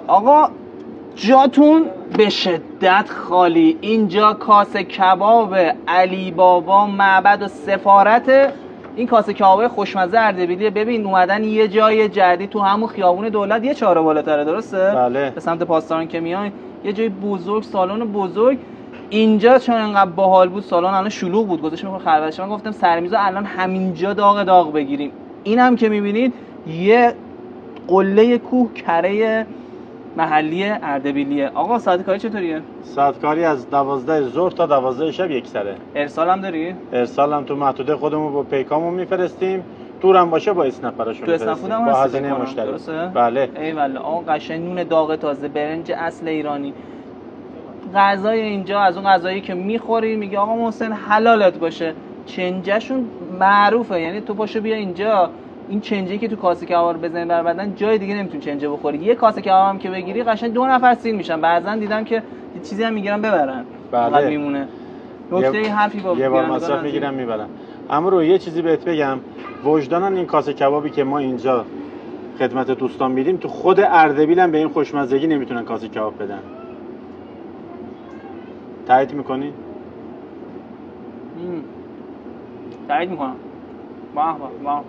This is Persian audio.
آقا جاتون به شدت خالی. اینجا کاسه کباب علی بابا معبد و سفارت. این کاسه کباب خوشمزه اردبیلیه. ببین اومدن یه جای جدید تو همون خیابون دولت، یه چهار بالاتره، درسته؟ بله. به سمت پاسداران که میان یه جای بزرگ، سالن بزرگ. اینجا چون انقدر باحال بود سالن الان شلوغ بود، گذاشت میخوام خلوتش. من گفتم سرمیزا الان همینجا داغ بگیریم. اینم که میبینید یه قله کوه کره محلی اردبیلیه. آقا ساعت کاری چطوریه؟ ساعت کاری از 12 ظهر تا 12 شب یک سره. ارسال هم داری؟ ارسال هم تو محدوده خودمون با پیکامون میفرستیم. دورم باشه با اسنپراشون تو اسنپ هم با هست هزینه مشتری. درسته؟ بله. ایوالله. آقا قشنگ نون داغ تازه، برنج اصل ایرانی. غذای اینجا از اون غذایی که میخوری میگه آقا محسن حلالت باشه. چنجشون معروفه، یعنی تو پاشو بیا اینجا این چنجی که تو کاسه کباب رو بزنی بر بدن جای دیگه نمیتونی چنجه بخوری. یه کاسه کباب هم که بگیری قشنگ 2 نفر سیر میشن. بعضن دیدم که یه چیزی هم میگیرن ببرن. بله. میمونه. نکته حرفی با یه بار مصرف میگیرن میبرن. اما رو یه چیزی بهت بگم، وجدانن این کاسه کبابی که ما اینجا خدمت دوستان میدیم تو خود اردبیل هم به این خوشمزگی نمیتونن کاسه کباب بدن. تایید میکنی؟ تایید میکنم. واه